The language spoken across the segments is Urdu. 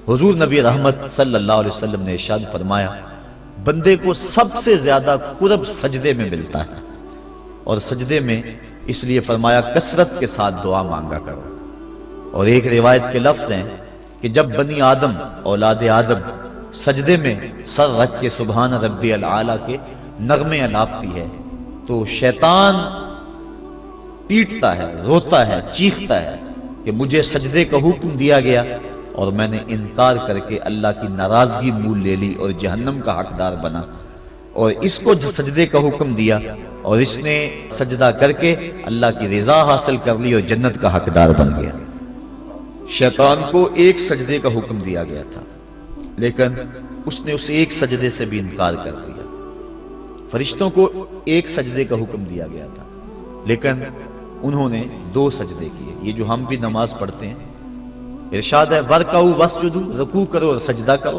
حضور نبی رحمت صلی اللہ علیہ وسلم نے ارشاد فرمایا بندے کو سب سے زیادہ قرب سجدے میں ملتا ہے، اور سجدے میں اس لیے فرمایا کثرت کے ساتھ دعا مانگا کرو۔ اور ایک روایت کے لفظ ہیں کہ جب بنی آدم اولاد آدم سجدے میں سر رکھ کے سبحان ربی العالی کے نغمے الاپتی ہے تو شیطان پیٹتا ہے، روتا ہے، چیختا ہے کہ مجھے سجدے کا حکم دیا گیا اور میں نے انکار کر کے اللہ کی ناراضگی مول لے لی اور جہنم کا حقدار بنا، اور اس کو سجدے کا حکم دیا اور اس نے سجدہ کر کے اللہ کی رضا حاصل کر لی اور جنت کا حقدار بن گیا۔ شیطان کو ایک سجدے کا حکم دیا گیا تھا لیکن اس نے اس ایک سجدے سے بھی انکار کر دیا۔ فرشتوں کو ایک سجدے کا حکم دیا گیا تھا لیکن انہوں نے 2 سجدے کیے۔ یہ جو ہم بھی نماز پڑھتے ہیں ارشاد ہے ورکعوا واسجدوا، رکوع کرو اور سجدہ کرو،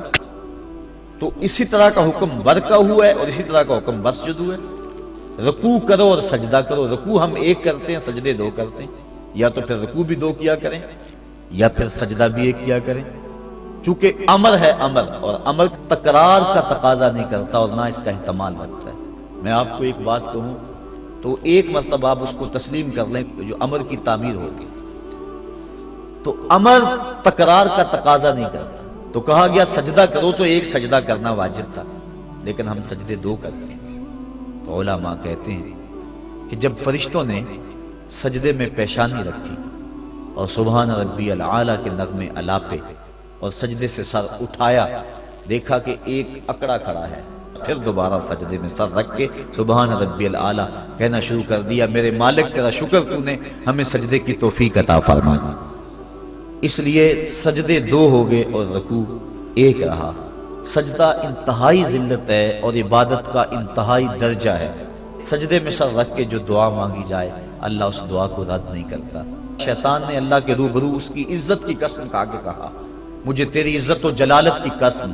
تو اسی طرح کا حکم ورکعوا ہے اور اسی طرح کا حکم واسجدوا ہے۔ رکوع کرو اور سجدہ کرو، رکوع ہم ایک کرتے ہیں، سجدے 2 کرتے ہیں، یا تو پھر رکوع بھی 2 کیا کریں یا پھر سجدہ بھی ایک کیا کریں، چونکہ امر ہے امر، اور امر تکرار کا تقاضا نہیں کرتا اور نہ اس کا احتمال رکھتا ہے۔ میں آپ کو ایک بات کہوں تو ایک مرتبہ آپ اس کو تسلیم کر لیں جو امر کی تعمیر ہوگی، تو امر تکرار کا تقاضا نہیں کرتا، تو کہا گیا سجدہ کرو تو ایک سجدہ کرنا واجب تھا لیکن ہم سجدے 2 کرتے ہیں۔ تو علماء کہتے ہیں کہ جب فرشتوں نے سجدے میں پیشانی رکھی اور سبحان ربی العالی کے نغمے الاپے اور سجدے سے سر اٹھایا، دیکھا کہ ایک اکڑا کھڑا ہے، پھر دوبارہ سجدے میں سر رکھ کے سبحان ربی العالی کہنا شروع کر دیا، میرے مالک تیرا شکر تو نے ہمیں سجدے کی توفیق عطا فرما دی۔ اس لیے سجدے 2 ہو گئے اور رکوع 1 رہا۔ سجدہ انتہائی ذلت ہے اور عبادت کا انتہائی درجہ ہے۔ سجدے میں سر رکھ کے جو دعا مانگی جائے اللہ اس دعا کو رد نہیں کرتا۔ شیطان نے اللہ کے روبرو اس کی عزت کی قسم کھا کے کہا مجھے تیری عزت و جلالت کی قسم،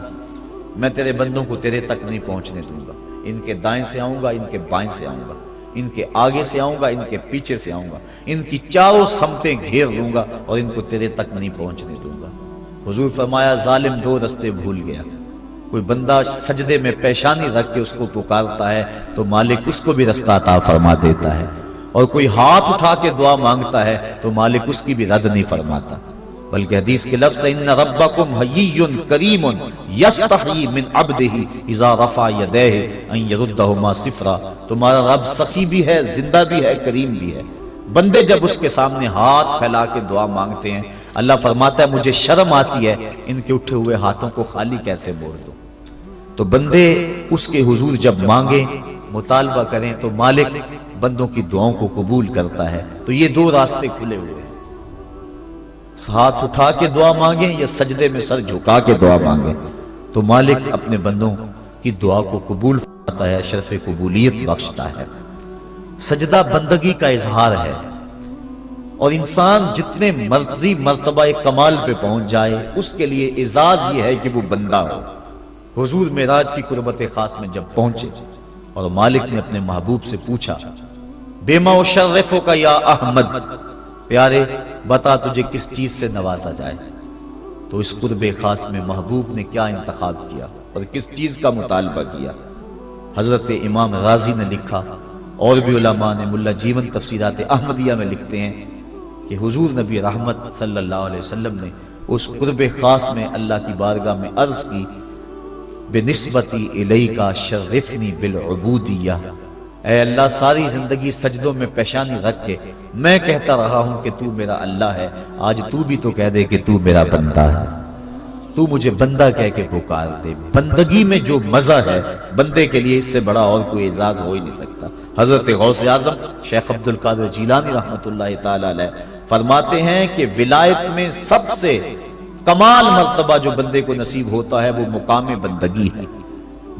میں تیرے بندوں کو تیرے تک نہیں پہنچنے دوں گا، ان کے دائیں سے آؤں گا، ان کے بائیں سے آؤں گا، ان کے آگے سے آؤں گا، ان کے پیچھے سے آؤں گا، ان کی چاروں سمتیں گھیر لوں گا اور ان کو تیرے تک نہیں پہنچنے دوں گا۔ حضور فرمایا ظالم 2 رستے بھول گیا، کوئی بندہ سجدے میں پیشانی رکھ کے اس کو پکارتا ہے تو مالک اس کو بھی رستہ عطا فرما دیتا ہے، اور کوئی ہاتھ اٹھا کے دعا مانگتا ہے تو مالک اس کی بھی رد نہیں فرماتا، بلکہ حدیث کے لفظ ہے ان ربکم حیی کریم یستحیی من عبدہ اذا رفع یدیہ ان یردہما صفرا، تمہارا رب سخی بھی ہے، زندہ بھی ہے، کریم بھی ہے۔ بندے جب اس کے سامنے ہاتھ پھیلا کے دعا مانگتے ہیں اللہ فرماتا ہے مجھے شرم آتی ہے ان کے اٹھے ہوئے ہاتھوں کو خالی کیسے موڑ دوں۔ تو بندے اس کے حضور جب مانگیں مطالبہ کریں تو مالک بندوں کی دعاؤں کو قبول کرتا ہے۔ تو یہ 2 راستے کھلے ہوئے ہیں، ہاتھ اٹھا کے دعا مانگیں یا سجدے میں سر جھکا کے دعا مانگیں، تو مالک اپنے بندوں کی دعا کو قبول فرماتا ہے، شرف قبولیت بخشتا ہے۔ سجدہ بندگی کا اظہار ہے، اور انسان جتنے مرضی مرتبہ کمال پہ پہنچ جائے اس کے لیے اعزاز یہ ہے کہ وہ بندہ ہو۔ حضور معراج کی قربت خاص میں جب پہنچے اور مالک نے اپنے محبوب سے پوچھا بما اشرفک یا احمد، پیارے بتا تجھے کس چیز سے نوازا جائے، تو اس قرب خاص میں محبوب نے کیا انتخاب کیا اور کس چیز کا مطالبہ کیا۔ حضرت امام غازی نے لکھا اور بھی علماء نے، ملا جیون تفسیرات احمدیہ میں لکھتے ہیں کہ حضور نبی رحمت صلی اللہ علیہ وسلم نے اس قرب خاص میں اللہ کی بارگاہ میں عرض کی بنسبتی الیک شرفنی بالعبودیہ، اے اللہ ساری زندگی سجدوں میں پیشانی رکھ کے میں کہتا رہا ہوں کہ تو میرا اللہ ہے، آج تو بھی تو کہہ دے کہ تو میرا بندہ ہے، تو مجھے بندہ کہہ کے پکار دے۔ بندگی میں جو مزہ ہے بندے کے لیے اس سے بڑا اور کوئی اعزاز ہو ہی نہیں سکتا۔ حضرت غوث اعظم شیخ عبد القادر جیلانی رحمۃ اللہ تعالی علیہ فرماتے ہیں کہ ولایت میں سب سے کمال مرتبہ جو بندے کو نصیب ہوتا ہے وہ مقام بندگی ہے۔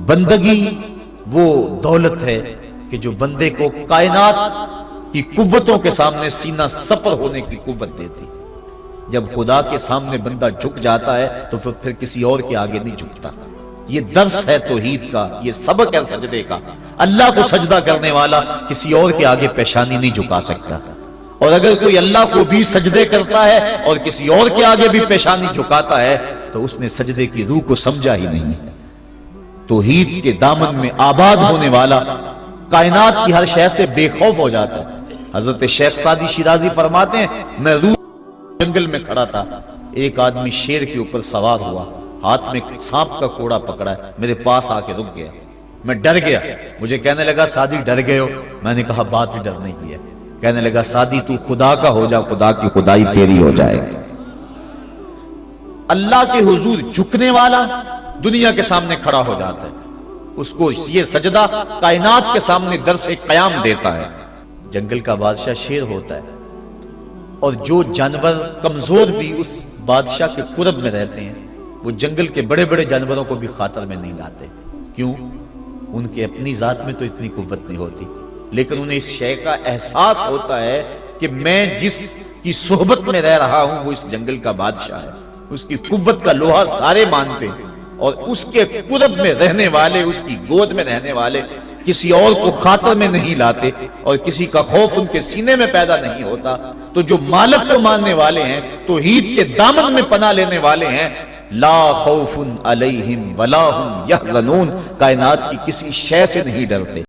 بندگی وہ دولت ہے کہ جو بندے کو کائنات کی قوتوں کے سامنے سینہ سپر ہونے کی قوت دیتی۔ جب خدا کے سامنے بندہ جھک جاتا ہے تو پھر کسی اور کے آگے نہیں جھکتا۔ یہ درس ہے توحید کا، یہ سبق ہے سجدے کا۔ اللہ کو سجدہ کرنے والا کسی اور کے آگے پیشانی نہیں جھکا سکتا، اور اگر کوئی اللہ کو بھی سجدے کرتا ہے اور کسی اور کے آگے بھی پیشانی جھکاتا ہے تو اس نے سجدے کی روح کو سمجھا ہی نہیں ہے۔ توحید کے دامن میں آباد ہونے والا کائنات کی ہر شے سے بے خوف ہو جاتا ہے۔ حضرت شیخ سعدی شیرازی فرماتے ہیں میں روح جنگل میں کھڑا تھا، ایک آدمی شیر کے اوپر سوار ہوا، ہاتھ میں سانپ کا کوڑا پکڑا ہے، میرے پاس آ کے رک گیا، میں ڈر گیا، مجھے کہنے لگا سعدی ڈر گئے ہو؟ میں نے کہا بات ہی ڈرنے کی ہے۔ کہنے لگا سعدی تو خدا کا ہو جا، خدا کی خدائی تیری ہو جائے گی۔ اللہ کے حضور جھکنے والا دنیا کے سامنے کھڑا ہو جاتا ہے، اس کو یہ سجدہ کائنات کے سامنے درس قیام دیتا ہے۔ جنگل کا بادشاہ شیر ہوتا ہے، اور جو جانور کمزور بھی اس بادشاہ کے قرب میں رہتے ہیں وہ جنگل کے بڑے بڑے جانوروں کو بھی خاطر میں نہیں لاتے۔ کیوں؟ ان کے اپنی ذات میں تو اتنی قوت نہیں ہوتی، لیکن انہیں اس شے کا احساس ہوتا ہے کہ میں جس کی صحبت میں رہ رہا ہوں وہ اس جنگل کا بادشاہ ہے، اس کی قوت کا لوہا سارے مانتے ہیں، اور اس کے قرب میں رہنے والے، اس کی گود میں رہنے والے کسی اور کو خاطر میں نہیں لاتے، اور کسی کا خوف ان کے سینے میں پیدا نہیں ہوتا۔ تو جو مالک کو ماننے والے ہیں، توحید کے دامن میں پناہ لینے والے ہیں، لا خوف علیہم ولا ہم یحزنون، کائنات کی کسی شے سے نہیں ڈرتے۔